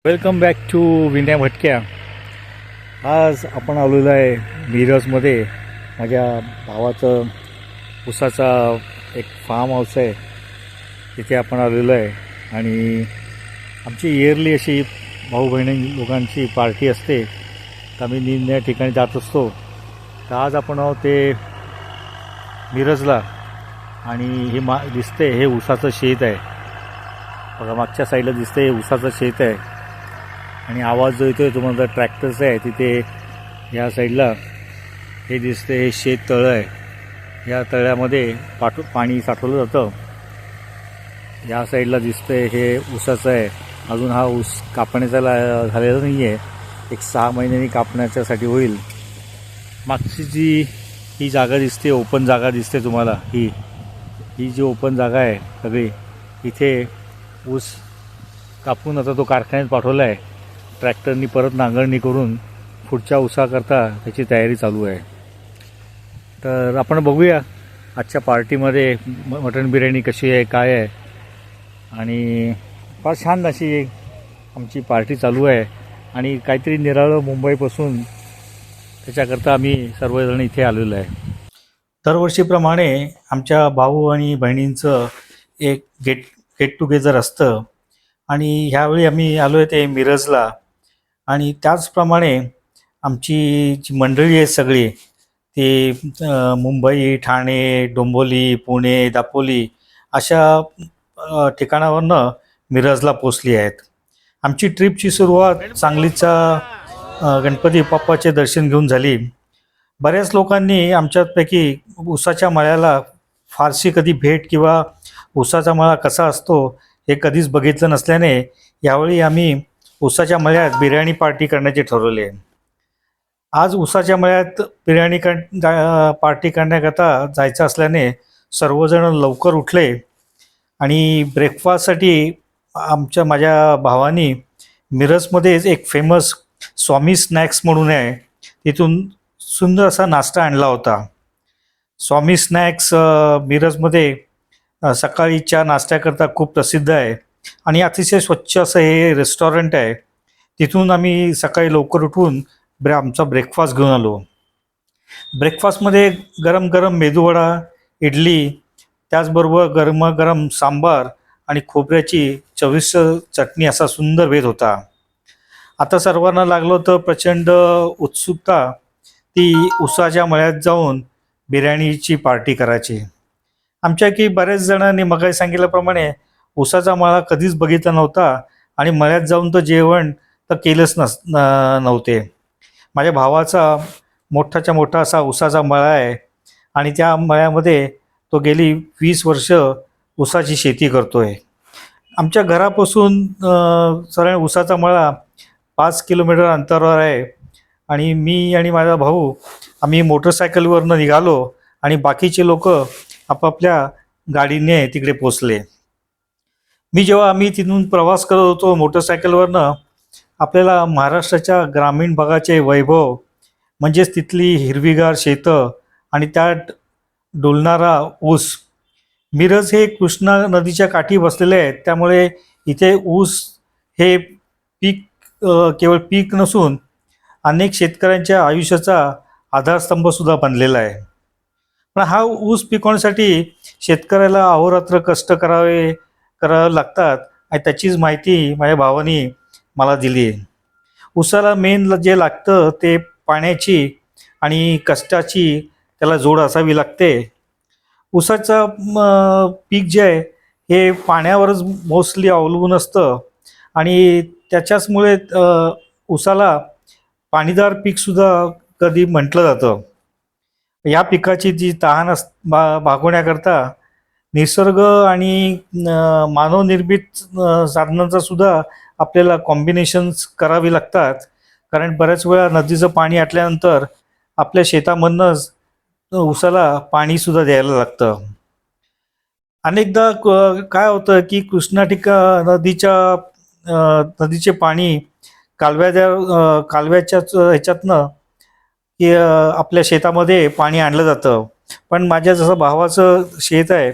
Welcome back to Vinay भटक्या. आज आपण आलेलो आहे मिरजमध्ये. माझ्या भावाचं ऊसाचा एक फार्म हाऊस आहे, तिथे आपण आलेलो आहे. आणि आमची इयरली अशी भाऊ बहिणी लोकांची पार्टी असते, तर आम्ही निरनिराळ्या ठिकाणी जात असतो. तर आज आपण आहोत ते मिरजला. आणि हे दिसते हे ऊसाचं शेत आहे बघा, मागच्या साईडला दिसते हे ऊसाचं शेत आहे. आणि आवाज जो येतो तुम्हाला ट्रॅक्टरचा आहे. तिथे या साईडला हे दिसते हे शेत तळं आहे. या तळ्यामध्ये पाणी साठवलं जातं. या साईडला दिसतंय हे ऊसाचं आहे. अजून हा ऊस कापण्याचा झालेला नाही आहे, एक 6 महिन्यांनी कापण्याच्यासाठी होईल. मागची जी ही जागा दिसते, ओपन जागा दिसते तुम्हाला, ही जी ओपन जागा आहे सगळी, इथे ऊस कापून आता तो कारखान्यात पाठवला आहे. ट्रॅक्टरनी परत नांगरणी करून पुढच्या ऊसाकरता त्याची तयारी चालू आहे. तर आपण बघूया आजच्या पार्टीमध्ये मटण बिर्याणी कशी आहे, काय आहे. आणि फार छान अशी आमची पार्टी चालू आहे. आणि काहीतरी निराळं मुंबईपासून त्याच्याकरता आम्ही सर्वजण इथे आलेलो आहे. दरवर्षीप्रमाणे आमच्या भाऊ आणि बहिणींचं एक गेट टुगेदर असतं. आणि ह्यावेळी आम्ही आलो आहे ते मिरजला. आणि त्याचप्रमाणे आमची जी मंडळी आहेत सगळी, ते मुंबई, ठाणे, डोंबिवली, पुणे, दापोली अशा ठिकाणावरनं मिरजला पोचली आहेत. आमची ट्रिपची सुरुवात सांगलीचा गणपती बाप्पाचे दर्शन घेऊन झाली. बऱ्याच लोकांनी आमच्यापैकी ऊसाच्या मळ्याला फारशी कधी भेट किंवा ऊसाचा मळा कसा असतो हे कधीच बघितलं नसल्याने यावेळी आम्ही ऊसाच्या मळ्यात बिर्याणी पार्टी करण्याचे ठरवले. आज ऊसाच्या मळ्यात बिर्याणी पार्टी करण्याकरता जायचं असल्याने सर्वजण लवकर उठले. आणि ब्रेकफास्टसाठी माझ्या भावानी मिरजमध्येच एक फेमस स्वामी स्नॅक्स म्हणून आहे, तिथून सुंदर असा नाश्ता आणला होता. स्वामी स्नॅक्स मिरजमध्ये सकाळीच्या नाश्त्याकरता खूप प्रसिद्ध आहे. आणि अतिशय स्वच्छ असं हे रेस्टॉरंट आहे. तिथून आम्ही सकाळी लवकर उठून आमचा ब्रेकफास्ट घेऊन आलो. ब्रेकफास्टमध्ये गरम गरम मेदूवडा, इडली, त्याचबरोबर गरमागरम सांबार आणि खोबऱ्याची चविष्ट चटणी असा सुंदर बेत होता. आता सर्वांना लागलं होतं प्रचंड उत्सुकता, ती ऊसाच्या मळ्यात जाऊन बिर्याणीची पार्टी करायची. आमच्याकी बऱ्याच जणांनी मगाशी सांगितल्याप्रमाणे ऊसाचा मळा कधीच बघितला नव्हता आणि मळ्यात जाऊन तर जेवण तर केलंच नव्हते. माझ्या भावाचा मोठाच्या मोठा असा ऊसाचा मळा आहे आणि त्या मळ्यामध्ये तो गेली 20 वर्ष ऊसाची शेती करतोय. आमच्या घरापासून सरळ ऊसाचा मळा 5 किलोमीटर अंतरावर आहे. आणि मी आणि माझा भाऊ आम्ही मोटरसायकलवरनं निघालो आणि बाकीचे लोक आपापल्या गाडीने तिकडे पोचले. जेव्हा आम्ही तिथून प्रवास करत होतो मोटरसायकलवरनं, आपल्याला महाराष्ट्राच्या ग्रामीण भागाचे वैभव, म्हणजेच तिथली हिरवीगार शेतं आणि त्यात डोलणारा ऊस. मिरज हे कृष्णा नदीच्या काठी बसलेले आहेत, त्यामुळे इथे ऊस हे पीक केवळ पीक नसून अनेक शेतकऱ्यांच्या आयुष्याचा आधारस्तंभसुद्धा बनलेला आहे. पण हा ऊस पिकवण्यासाठी शेतकऱ्याला अहोरात्र कष्ट करावे लागतात आणि त्याचीच माहिती माझ्या भावानी मला दिली आहे. ऊसाला मेन जे लागतं ते पाण्याची आणि कष्टाची त्याला जोड असावी लागते. ऊसाचं पीक जे आहे हे पाण्यावरच मोस्टली अवलंबून असतं आणि त्याच्याचमुळे ऊसाला पाणीदार पीकसुद्धा कधी म्हटलं जातं. या पिकाची जी तहान भागवण्याकरता निसर्ग आणि मानवनिर्मित साधनांचा सुद्धा आपल्याला कॉम्बिनेशन्स करावी लागतात. कारण बऱ्याच वेळा नदीचं पाणी आटल्यानंतर आपल्या शेतामधनंच ऊसाला पाणीसुद्धा द्यायला लागतं. अनेकदा काय होतं की नदीचे पाणी कालव्याच्या ह्याच्यातनं की आपल्या शेतामध्ये पाणी आणलं जातं. पण माझ्या जसं भावाचं शेत आहे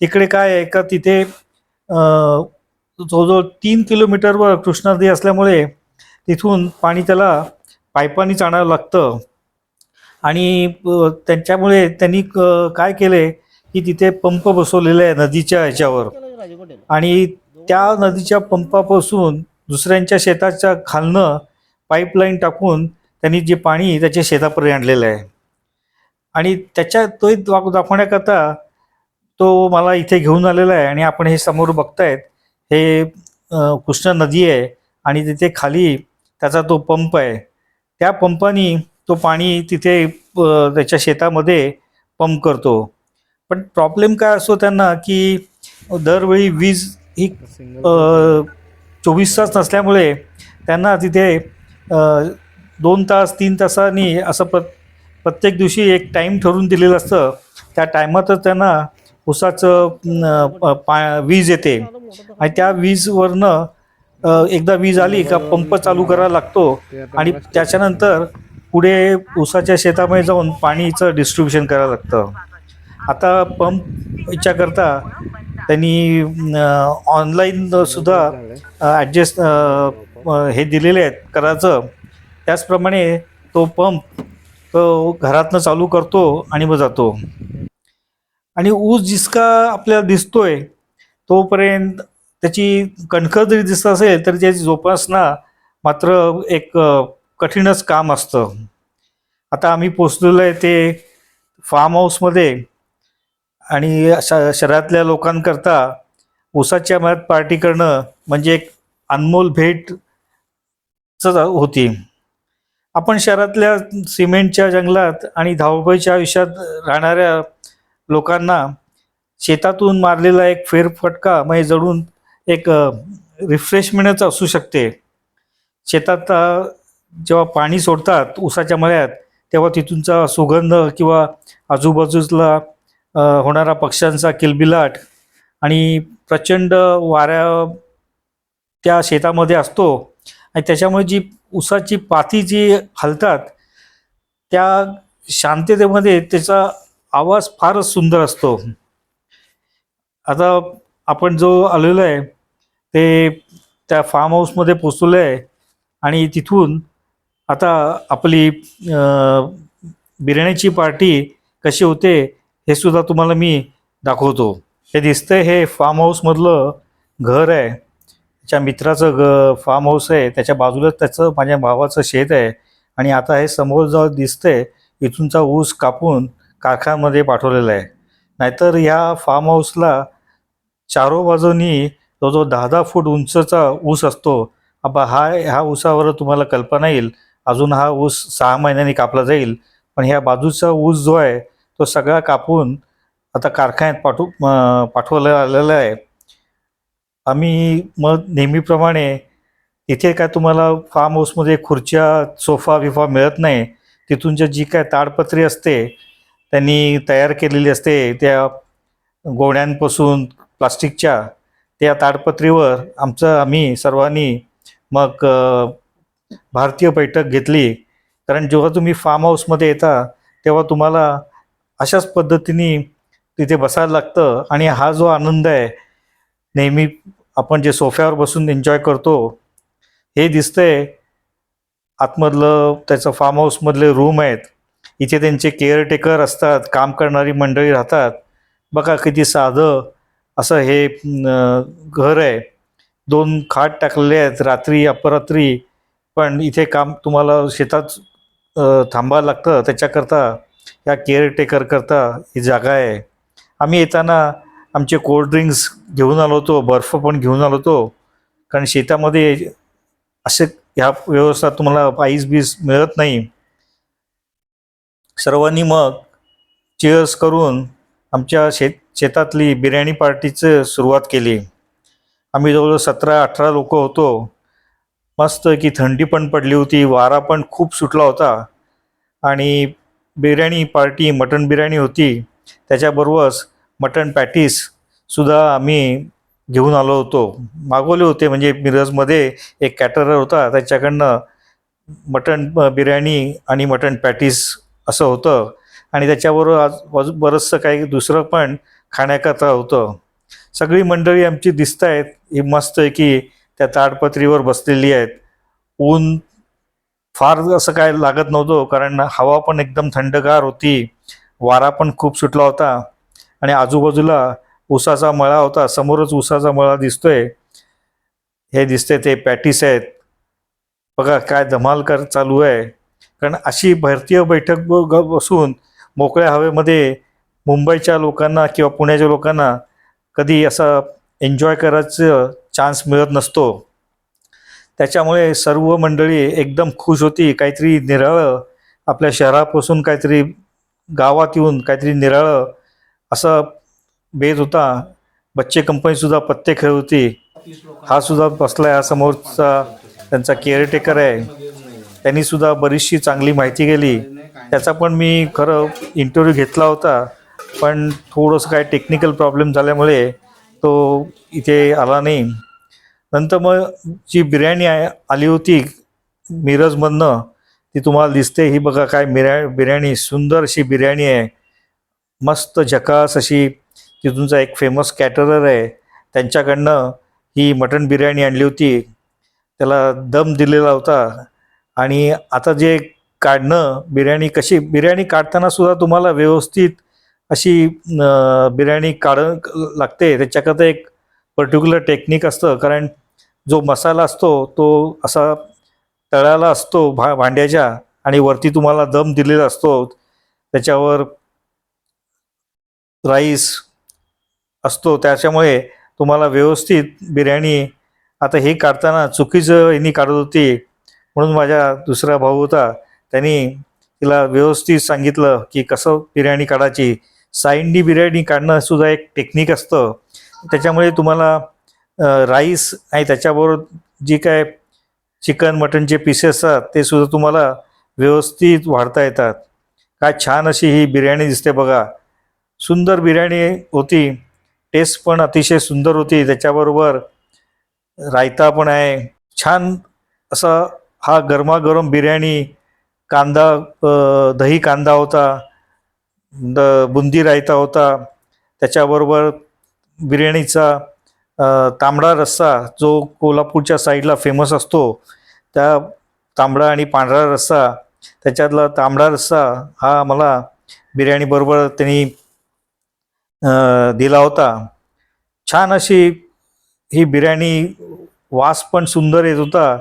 तिकडे काय आहे का, तिथे जवळजवळ 3 किलोमीटरवर कृष्णा नदी असल्यामुळे तिथून पाणी त्याला पाईपानीच आणावं लागतं. आणि त्यांच्यामुळे त्यांनी काय केले की तिथे पंप बसवलेले आहे नदीच्या ह्याच्यावर, आणि त्या नदीच्या पंपापासून दुसऱ्यांच्या शेताच्या खालनं पाईपलाईन टाकून त्यांनी जे पाणी त्याच्या शेतापर्यंत आणलेलं आहे. आणि त्याच्या तो दाखवण्याकरता तो मला इथे घेऊन आलेला आहे. आणि आपण हे समोर बघतायत हे कृष्णा नदी आहे, आणि तिथे खाली त्याचा तो पंप आहे. त्या पंपानी तो पाणी तिथे त्याच्या शेतामध्ये पंप करतो. पण प्रॉब्लेम काय असतो त्यांना की दरवेळी वीज ही 24 तास नसल्यामुळे त्यांना तिथे 2 तास 3 तासांनी असं प्रत्येक दिवशी एक टाईम ठरवून दिलेलं असतं. त्या टायमातच त्यांना ऊसाचं वीज येते, आणि त्या वीजवरनं एकदा वीज आली का पंप चालू करावा लागतो, आणि त्याच्यानंतर पुढे ऊसाच्या शेतामध्ये जाऊन पाणीचं डिस्ट्रीब्युशन करावं लागतं. आता पंपच्या करता त्यांनी ऑनलाईन सुद्धा ॲडजस्ट हे दिलेले आहेत करायचं. त्याचप्रमाणे तो पंप तो घरातनं चालू करतो आणि मग जातो. आणि ऊस जितका आपल्याला दिसतोय तोपर्यंत त्याची कणखर जरी दिसत असेल तरी त्याची जोपासना मात्र एक कठीणच काम असतं. आता आम्ही पोचलेलो आहे ते फार्म हाऊसमध्ये, आणि शहरातल्या लोकांकरता ऊसाच्या मळ्यात पार्टी करणं म्हणजे एक अनमोल भेटच होती. आपण शहरातल्या सिमेंटच्या जंगलात आणि धावपळीच्या आयुष्यात राहणाऱ्या लोकांना शेतातून मारलेला एक फेरफटका म्हणजे जडून एक रिफ्रेशमेंटच असू शकते. शेतात जेव्हा पाणी सोडतात ऊसाच्या मळ्यात तेव्हा तिथूनचा सुगंध किंवा आजूबाजूला होणारा पक्ष्यांचा किलबिलाट आणि प्रचंड वाऱ्या त्या शेतामध्ये असतो, आणि त्याच्यामुळे जी ऊसाची पाती जी हलतात त्या शांततेमध्ये त्याचा आवाज फारच सुंदर असतो. आता आपण जो आलेलो आहे ते त्या फार्म हाऊसमध्ये पोचलेलो आहे, आणि तिथून आता आपली बिर्याणीची पार्टी कशी होते हे सुद्धा तुम्हाला मी दाखवतो. हे दिसतंय हे फार्म हाऊसमधलं घर आहे. त्याच्या मित्राचं फार्म हाऊस आहे. त्याच्या बाजूलाच त्याचं माझ्या भावाचं शेत आहे. आणि आता हे समोर जो दिसतंय इथूनचा ऊस कापून कारखान्यामध्ये पाठवलेला आहे. नाहीतर ह्या फार्म हाऊसला चारो बाजूनी जवळजवळ 10-10 फूट उंचचा ऊस असतो. आता ह्या ऊसावर तुम्हाला कल्पना येईल, अजून हा ऊस 6 महिन्यांनी कापला जाईल. पण ह्या बाजूचा ऊस जो आहे तो सगळा कापून आता कारखान्यात पाठवला आलेला आहे. आम्ही मग नेहमीप्रमाणे इथे काय तुम्हाला फार्म हाऊसमध्ये खुर्च्या सोफा बिफा मिळत नाही. तिथून जी काय ताडपत्री असते त्यांनी तयार केलेली असते त्या गोण्यांपासून प्लास्टिकच्या, त्या ताडपत्रीवर आम्ही सर्वांनी मग भारतीय बैठक घेतली. कारण जेव्हा तुम्ही फार्म हाऊसमध्ये येता तेव्हा तुम्हाला अशाच पद्धतीने तिथे बसायला लागतं. आणि हा जो आनंद आहे नेहमी आपण जे सोफ्यावर बसून एन्जॉय करतो, हे दिसतंय आतमधलं त्याचं फार्म हाऊसमधले रूम आहेत. इथे त्यांचे केअरटेकर असतात, काम करणारी मंडळी राहतात. बघा किती साधं असं हे घर आहे. 2 खाट टाकलेले आहेत रात्री अपरात्री, पण इथे काम तुम्हाला शेतात थांबावं लागतं. त्याच्याकरता या केअरटेकर करता ही जागा आहे. आम्ही येताना आमचे कोल्ड्रिंक्स घेऊन आलो होतो, बर्फ पण घेऊन आलो होतो. कारण शेतामध्ये असे ह्या व्यवस्था तुम्हाला आईस बीस मिळत नाही. सर्वांनी मग चीअर्स करून आमच्या शेतातली बिर्याणी पार्टीचं सुरुवात केली. आम्ही जवळजवळ 17-18 लोक होतो. मस्त की थंडी पण पडली होती, वारा पण खूप सुटला होता. आणि बिर्याणी पार्टी मटण बिर्याणी होती. त्याच्याबरोबरच मटण पॅटीससुद्धा आम्ही घेऊन आलो होतो, मागवले होते. म्हणजे मिरजमध्ये एक कॅटरर होता, त्याच्याकडनं मटण बिर्याणी आणि मटण पॅटीस असं होतं. आणि त्याच्याबरोबर आज बरंचसं काही दुसरं पण खाण्याकरता होतं. सगळी मंडळी आमची दिसत आहेत ही मस्त आहे की त्या ताडपत्रीवर बसलेली आहेत. ऊन फार असं काय लागत नव्हतं कारण हवा पण एकदम थंडगार होती, वारा पण खूप सुटला होता आणि आजूबाजूला ऊसाचा मळा होता. समोरच ऊसाचा मळा दिसतोय. हे दिसते ते पॅटीस आहेत बघा, काय धमाल कर चालू आहे. कारण अशी भारतीय बैठक बसून मोकळ्या हवेमध्ये मुंबईच्या लोकांना किंवा पुण्याच्या लोकांना कधी असा एन्जॉय करायचं चान्स मिळत नसतो. त्याच्यामुळे सर्व मंडळी एकदम खुश होती. काहीतरी निराळं आपल्या शहरापासून काहीतरी गावात येऊन काहीतरी निराळं असा बेत होता. बच्चे कंपनीसुद्धा पत्ते खेळ होती. हा सुद्धा बसलाय, हा समोरचा त्यांचा केअरटेकर आहे. त्यांनी सुद्धा बरीचशी चांगली माहिती गेली. त्याचा पण मी खरं इंटरव्ह्यू घेतला होता, पण थोडंसं काय टेक्निकल प्रॉब्लेम झाल्यामुळे तो इथे आला नाही. नंतर मग जी बिर्याणी आली होती मिरजमधनं ती तुम्हाला दिसते. ही बघा काय बिर्याणी, सुंदर अशी बिर्याणी आहे, मस्त झकास अशी. तिथूनचा एक फेमस कॅटरर आहे, त्यांच्याकडनं ही मटण बिर्याणी आणली होती. त्याला दम दिलेला होता. आणि आता जे काढणं बिर्याणी काढताना सुद्धा तुम्हाला व्यवस्थित अशी बिर्याणी लागते. त्याच्याकरता एक पर्टिक्युलर टेक्निक असतं, कारण जो मसाला असतो तो असा तळाला असतो भांड्याच्या आणि वरती तुम्हाला दम दिलेला असतो. त्याच्यावर राईस असतो, त्याच्यामुळे तुम्हाला व्यवस्थित बिर्याणी. आता हे काढताना चुकीचं यांनी काढत होती, म्हणून माझा दुसरा भाऊ होता, त्यांनी तिला व्यवस्थित सांगितलं की कसं बिर्याणी काढायची. साईडनी बिर्याणी काढणं सुद्धा एक टेक्निक असतं. त्याच्यामुळे तुम्हाला राईस आणि त्याच्याबरोबर जी काय चिकन मटनचे पीसेस असतात ते सुद्धा तुम्हाला व्यवस्थित वाढता येतात. काय छान अशी ही बिर्याणी दिसते बघा. सुंदर बिर्याणी होती, टेस्ट पण अतिशय सुंदर होती. त्याच्याबरोबर रायता पण आहे छान असा. हा गरमागरम बिर्याणी, कांदा दही कांदा होता, बुंदी रायता होता. त्याच्याबरोबर बिर्याणीचा तांबडा रस्सा जो कोल्हापूरच्या साईडला फेमस असतो, त्या तांबडा आणि पांढरा रस्सा, त्याच्यातला तांबडा रस्सा हा मला बिर्याणीबरोबर त्यांनी दिला होता. छान अशी ही बिर्याणी, वास पण सुंदर येत होता,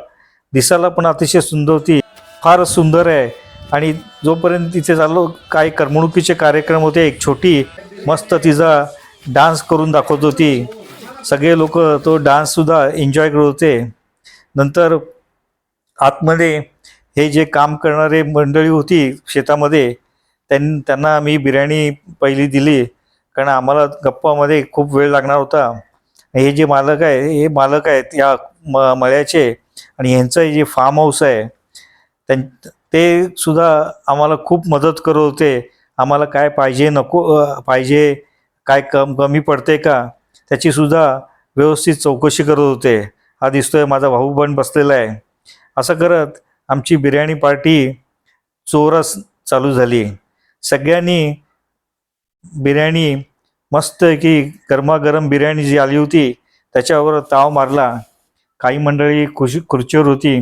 दिसायला पण अतिशय सुंदर होती. फारच सुंदर आहे. आणि जोपर्यंत तिथे चाललो, काही करमणुकीचे कार्यक्रम होते, एक छोटी मस्त तिचा डान्स करून दाखवत होती. सगळे लोक तो डान्ससुद्धा एन्जॉय करत होते. नंतर आतमध्ये हे जे काम करणारे मंडळी होती शेतामध्ये, त्यांना मी बिर्याणी पहिली दिली, कारण आम्हाला गप्पामध्ये खूप वेळ लागणार होता. हे जे मालक आहे, हे मालक आहेत या मळ्याचे, आणि यांचं जे फार्म हाऊस आहे ते सुद्धा आम्हाला खूप मदत करत होते. आम्हाला काय पाहिजे, नको पाहिजे, काय कमी पडते का, त्याचीसुद्धा व्यवस्थित चौकशी करत होते. हा दिसतोय माझा भाऊ पण बसलेला आहे. असं करत आमची बिर्याणी पार्टी चोरस चालू झाली. सगळ्यांनी बिर्याणी मस्त की गरमागरम बिर्याणी जी आली होती त्याच्यावर ताव मारला. काही मंडळी खुर्चीवर होती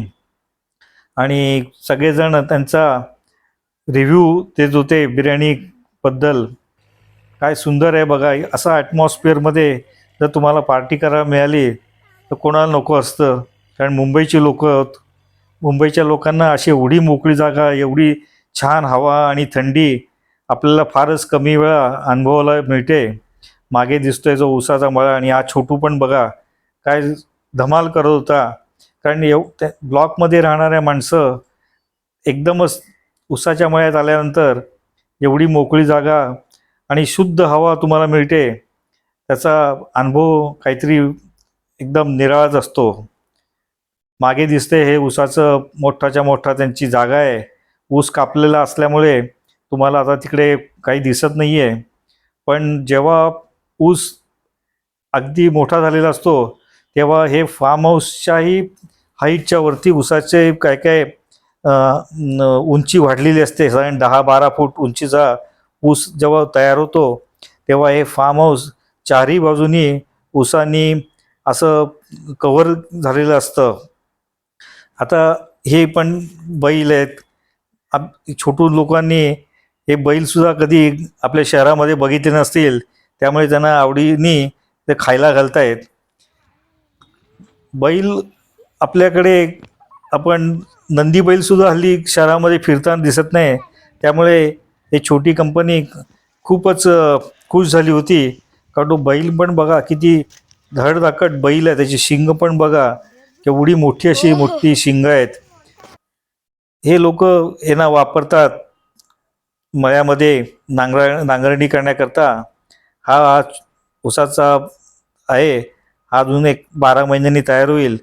आणि सगळेजण त्यांचा रिव्ह्यू देत होते बिर्याणीबद्दल. काय सुंदर आहे बघा. असा ॲटमॉस्फिअरमध्ये जर तुम्हाला पार्टी करायला मिळाली तर कोणाला नको असतं. कारण मुंबईच्या लोकांना अशी एवढी मोकळी जागा, एवढी छान हवा आणि थंडी आपल्याला फारच कमी वेळा अनुभवायला मिळते. मागे दिसतोय जो ऊसाचा मळा, आणि हा छोटू पण बघा काय धमाल करत होता. कारण त्या ब्लॉकमध्ये राहणाऱ्या माणसं एकदमच ऊसाच्या मळ्यात आल्यानंतर एवढी मोकळी जागा आणि शुद्ध हवा तुम्हाला मिळते, त्याचा अनुभव काहीतरी एकदम निराळाच असतो. मागे दिसते हे ऊसाचं मोठाच्या मोठा त्यांची जागा आहे. ऊस कापलेला असल्यामुळे तुम्हाला आता तिकडे काही दिसत नाही आहे, पण जेव्हा ऊस अगदी मोठा झालेला असतो तेव्हा हे फार्म हाऊसच्याही हाईटच्या वरती ऊसाचे काय काय उंची वाढलेली असते. साधारण 10-12 फूट उंचीचा ऊस जेव्हा तयार होतो तेव्हा हे फार्म हाऊस चारही बाजूनी ऊसानी असं कव्हर झालेलं असतं. आता हे पण बैल आहेत. छोटू लोकांनी हे बैलसुद्धा कधी आपल्या शहरामध्ये बघितले नसतील, त्यामुळे त्यांना आवडीने ते खायला घालतायत. बैल आपल्याकडे आपण नंदी बैलसुद्धा हल्ली शहरामध्ये फिरताना दिसत नाही. त्यामुळे ही छोटी कंपनी खूपच खुश झाली होती. कारण तो बैल पण बघा किती धडधाकट बैल आहे, त्याची शिंग पण बघा केवढी मोठी अशी मोठी शिंग आहेत. हे लोक यांना वापरतात मळ्यामध्ये नांगरणी करण्याकरता. हा ऊसाचा आहे, हा अजून एक 12 महिन्यांनी तयार होईल.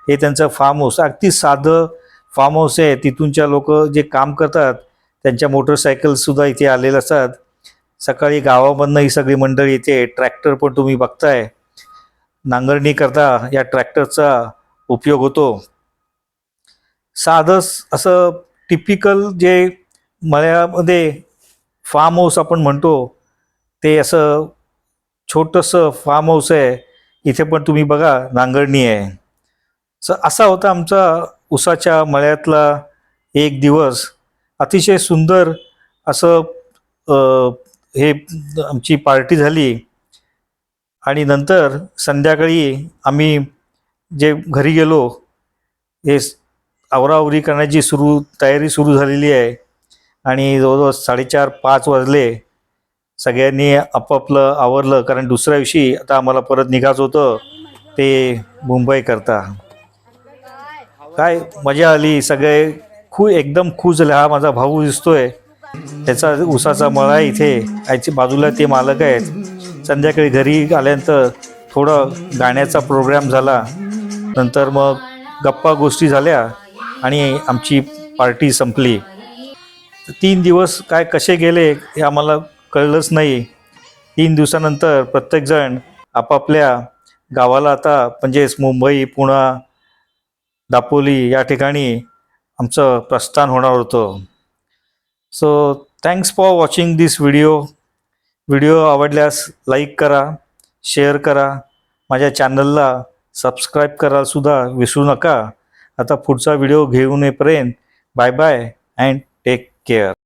हे त्यांचं फार्म हाऊस अगदी साधं फार्म हाऊस आहे. तिथूनच्या लोक जे काम करतात त्यांच्या मोटरसायकलसुद्धा इथे आलेल्या असतात. सकाळी गावामधनं ही सगळी मंडळी इथे, ट्रॅक्टर पण तुम्ही बघताय, नांगरणी करता या ट्रॅक्टरचा उपयोग होतो. साधं असं टिपिकल जे मळ्यामध्ये फार्म हाऊस आपण म्हणतो ते असं छोटंसं फार्म हाऊस आहे. इथे पण तुम्ही बघा नांगरणी आहे. असा होता आमचा ऊसाच्या मळ्यातला एक दिवस. अतिशय सुंदर असं हे आमची पार्टी झाली. आणि नंतर संध्याकाळी आम्ही जे घरी गेलो, हे आवराआवरी करण्याची तयारी सुरू झालेली आहे. आणि जवळजवळ 4:30-5 वाजले. सगळ्यांनी आपापलं आवरलं, कारण दुसऱ्या दिवशी आता आम्हाला परत निघायचं होतं ते मुंबईकरता. काय मजा आली. सगळे एकदम खुश झाले. हा माझा भाऊ दिसतोय, त्याचा ऊसाचा मळा आहे इथे, याची बाजूला ते मालक आहेत. संध्याकाळी घरी आल्यानंतर थोडं गाण्याचा प्रोग्राम झाला. नंतर मग गप्पा गोष्टी झाल्या आणि आमची पार्टी संपली. 3 दिवस काय कसे गेले हे आम्हाला कळलंच नाही. 3 दिवसानंतर प्रत्येकजण आपापल्या गावाला आता म्हणजेच मुंबई, पुणे, दापोली या ठिकाणी आमचं प्रस्थान होणार होतं. So thanks for watching this video. Video आवडल्यास लाईक करा, शेअर करा, माझ्या चॅनलला सबस्क्राईब करायलासुद्धा विसरू नका. आता पुढचा व्हिडिओ घेऊन येईपर्यंत bye bye and take care.